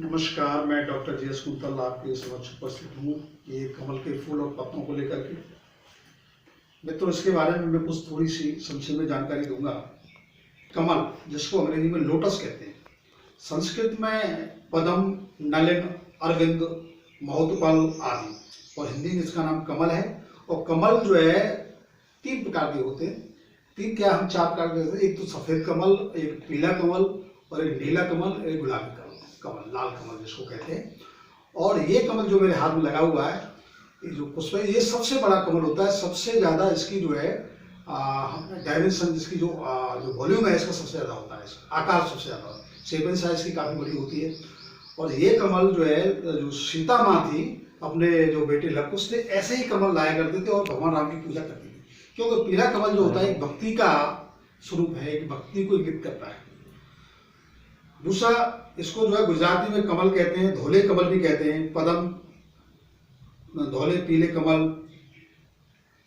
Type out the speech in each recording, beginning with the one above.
नमस्कार, मैं doctor G S quintal आपके समक्ष उपस्थित हूँ। ये कमल के फूल और पत्तों को लेकर के मित्रों, इसके बारे में मैं कुछ थोड़ी सी संक्षेप में जानकारी दूंगा। कमल, जिसको अंग्रेजी में लोटस कहते हैं, संस्कृत में पद्म, नलिन, अरविंद, महोत्पल आदि, और हिंदी में इसका नाम कमल है। और कमल जो है 3 प्रकार के होते हैं। 3 क्या, हम 4 प्रकार के होते हैं। एक तो सफेद कमल, एक पीला कमल, और एक नीला कमल, एक गुलाबी कमल, लाल कमल जिसको कहते हैं। और ये कमल जो मेरे हाथ में लगा हुआ है, ये जो पुष्प है, ये सबसे बड़ा कमल होता है। सबसे ज्यादा इसकी जो है डायमेंशन, जिसकी जो वॉल्यूम है, इसका सबसे ज्यादा होता है। इसका आकार सबसे ज्यादा, शेप साइज की काफी बड़ी होती है। और ये कमल जो है, जो सीता माँ थी, अपने जो बेटे लव से ऐसे ही कमल लाया करते थे और भगवान राम की पूजा करते थे। क्योंकि पीला कमल जो होता है, एक भक्ति का स्वरूप है, एक भक्ति को इंगित करता है। दूसरा, इसको जो है गुजराती में कमल कहते हैं, धोले कमल भी कहते हैं। पद्म, धोले पीले कमल,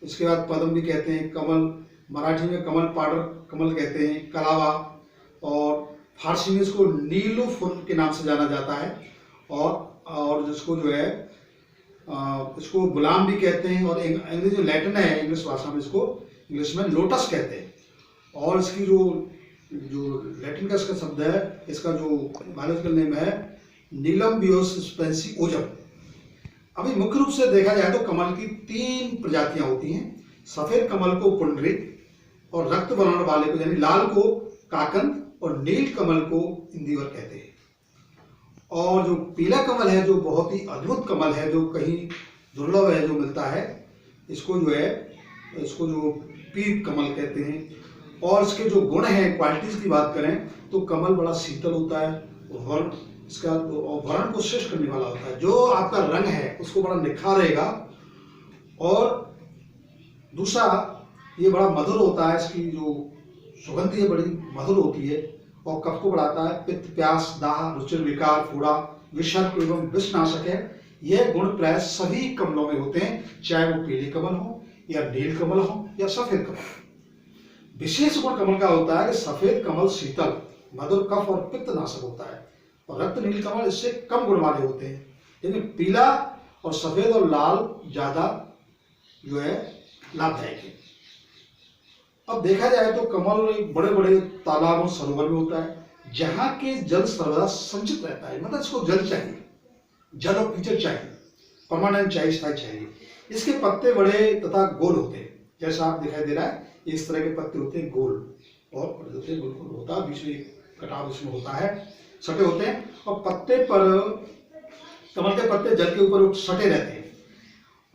इसके बाद पद्म भी कहते हैं। कमल, मराठी में कमल पाउडर कमल कहते हैं, कलावा, और फारसी में इसको नीलूफर के नाम से जाना जाता है। और जिसको जो है इसको गुलाम भी कहते हैं। और अंग्रेजी लैटिन है, इंग्लिश भाषा में इसको इंग्लिश में लोटस कहते हैं। और इसकी जो लैटिन का इसका शब्द है, इसका जो बायोलॉजिकल नेम है नीलम बियोस्पेंसी ओजम। अभी मुख्य रूप से देखा जाए तो कमल की 3 प्रजातियां होती हैं। सफेद कमल को पुंडरीक, और रक्त वर्ण वाले को यानी लाल को काकंद, और नील कमल को इंदिवर कहते हैं। और जो पीला कमल है, जो बहुत ही अद्भुत कमल है, जो कहीं दुर्लभ है, जो मिलता है, इसको जो पीत कमल कहते हैं। और इसके जो गुण हैं, क्वालिटीज की बात करें तो कमल बड़ा शीतल होता है, वर्ण इसका वर्ण को श्रेष्ठ करने वाला होता है। जो आपका रंग है उसको बड़ा निखारेगा। और दूसरा, ये बड़ा मधुर होता है, इसकी जो सुगंध है बड़ी मधुर होती है, और कफ को बढ़ाता है। पित्त, प्यास, दाह, रुचिर विकार, फोड़ा, विषर्प एवं विषनाशक है। यह गुण प्राय सभी कमलों में होते हैं, चाहे वो पीले कमल हो, या नील कमल हो, या सफेद कमल। विशेष गुण कमल का होता है कि सफेद कमल शीतल, मधुर, कफ और पित्त नाशक होता है, और रक्त नील कमल इससे कम गुण वाले होते हैं। लेकिन पीला और सफेद और लाल ज्यादा जो है लाभदायक है। अब देखा जाए तो कमल बड़े बड़े तालाबों, सरोवर में होता है, जहां के जल सर्वदा संचित रहता है। मतलब इसको जल चाहिए, जल और कीचड़ चाहिए, परमानेंट चाहिए, स्थायी चाहिए। इसके पत्ते बड़े तथा गोल होते हैं, जैसा आप दिखाई दे रहा है। इस तरह के पत्ते होते हैं गोल, और गोल होता है, बीच में कटाव इसमें होता है, सटे होते हैं। और पत्ते पर, कमल के पत्ते जल के ऊपर सटे रहते हैं,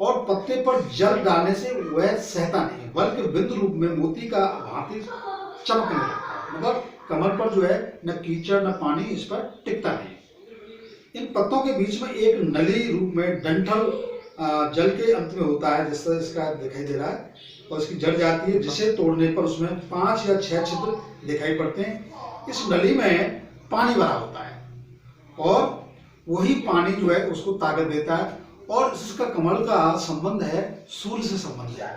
और पत्ते पर जल डालने से वह सहता नहीं, बल्कि बिंदु रूप में मोती का भांति चमकने लगता है। मतलब कमल पर जो है न कीचड़ न पानी इस पर टिकता नहीं। इन पत्तों के बीच में एक नली रूप में डंठल जल के अंत में होता है, जिस तरह इसका दिखाई दे रहा है, और इसकी जड़ जाती है, जिसे तोड़ने पर उसमें 5 या 6 छिद्र दिखाई पड़ते हैं। इस नली में पानी भरा होता है, और वही पानी जो है उसको ताकत देता है। और इसका कमल का संबंध है सूर्य से संबंध है।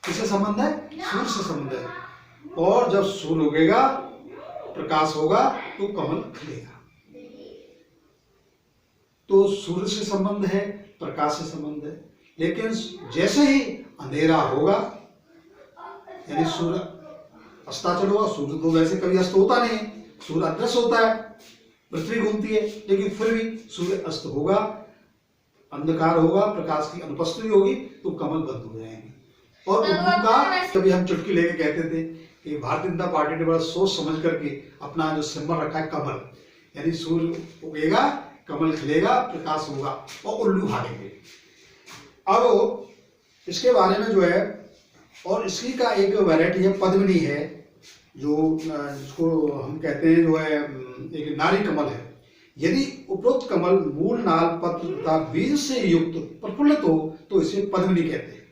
किससे संबंध है? सूर्य से संबंध है। और जब सूर्य उगेगा, प्रकाश होगा, तो कमल खिलेगा। तो सूर्य से संबंध है, प्रकाश से संबंध है। लेकिन जैसे ही अंधेरा होगा, यानी सूर्य अस्ताचल होगा, सूर्य तो वैसे कभी अस्त होता नहीं, सूर्य अदृश्य होता है, पृथ्वी घूमती है, लेकिन फिर भी सूर्य अस्त होगा, अंधकार होगा, प्रकाश की अनुपस्थिति होगी, तो कमल बंद हो जाएंगे। और उर्दू का कभी हम चुटकी लेके कहते थे कि भारतीय जनता पार्टी ने बड़ा सोच समझ करके अपना जो सिंबल रखा है कमल, यानी सूर्य उगेगा, कमल खिलेगा, प्रकाश होगा, और उल्लू भागेंगे। अब इसके बारे में जो है, और इसकी का एक वैरायटी है पद्मिनी है, जो जिसको हम कहते हैं जो है एक नारी कमल है। यदि उपरोक्त कमल मूल, नाल, पत्र तथा बीज से युक्त प्रफुल्लित हो तो इसे पद्मिनी कहते हैं।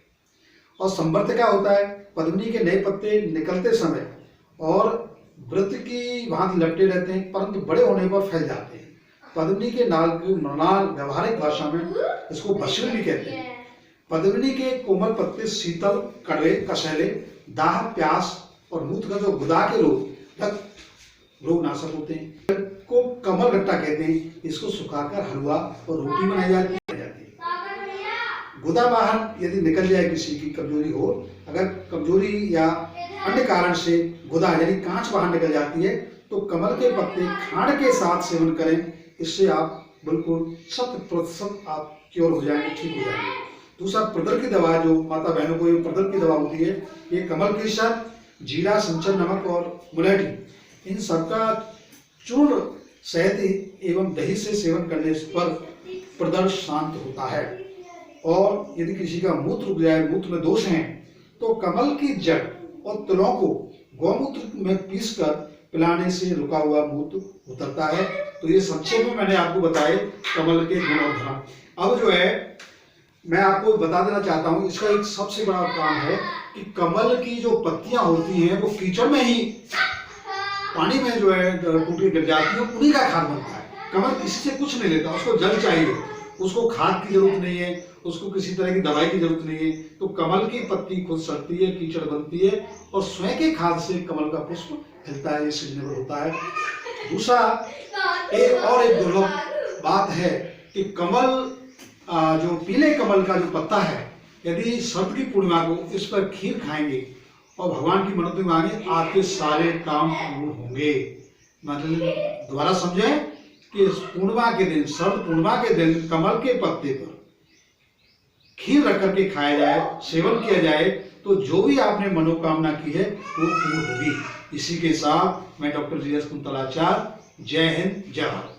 और संवर्तिका होता है। पद्मिनी के नए पत्ते निकलते समय और वृत्त की भांति लपटे रहते हैं, परंतु बड़े होने पर फैल जाते हैं। पद्मिनी के नाल की मृणाल व्यवहारिक भाषा में इसको बशरी भी कहते हैं। पद्मिनी के कोमल पत्ते शीतल, कड़वे, कसैले, दाह, प्यास और मूत्र का जो गुदा के रोग, रक्त रोग नाशक होते हैं। को कमल गट्टा कहते हैं। इसको सुखाकर हलवा और रोटी बनाई जाती है। गुदा बाहर यदि निकल जाए, किसी की कमजोरी हो, अगर कमजोरी या अन्य कारण से गुदा यानी कांच बाहर निकल जाती है, तो कमल के पत्ते खांड के साथ सेवन करें। इससे आप बिल्कुल 100% आप क्योर हो जाएंगे, ठीक हो जाएंगे। दूसरा, प्रदर की दवा, जो माता बहनों को ये प्रदर की दवा होती है, ये कमल केसर, जीरा, संचर, नमक और मुलेठी, इन सबका चूर्ण शहद एवं दही से सेवन करने पर प्रदर शांत होता है। और यदि किसी का मूत्र रुक जाए, मूत्र में दोष हैं, तो कमल की जड़ और तिलों को गौमूत्र में पीसकर पिलाने से रुका हुआ मूत्र उतरता है। तो ये संक्षेप में मैंने आपको बताए कमल के गुण और धर्म। अब जो है मैं आपको बता देना चाहता हूँ, इसका एक सबसे बड़ा काम है कि कमल की जो पत्तियां होती हैं वो कीचड़ में ही, पानी में जो है टूट के गिर जाती है, उन्हीं का खाद बनता है। कमल किसी से कुछ नहीं लेता, उसको जल चाहिए, उसको खाद की जरूरत नहीं है, उसको किसी तरह की दवाई की जरूरत नहीं है। तो कमल की पत्ती खुद सड़ती है, कीचड़ बनती है और स्वयं के खाद से कमल का पुष्प खिलता है, ये सीजनेबल होता है। दूसरा, एक दुर्लभ बात है कि कमल जो पीले कमल का जो पत्ता है, यदि सर्द की पूर्णिमा को इस पर खीर खाएंगे और भगवान की मन्नत मांगे, आपके सारे काम पूर्ण होंगे। मतलब दोबारा समझें कि पूर्णिमा के दिन, सर्द पूर्णिमा के दिन कमल के पत्ते पर खीर रख करके खाया जाए, सेवन किया जाए, तो जो भी आपने मनोकामना की है वो पूर्ण होगी। इसी के साथ मैं डॉक्टर जी एस कुंतलाचार्य, जय हिंद, जय भारत।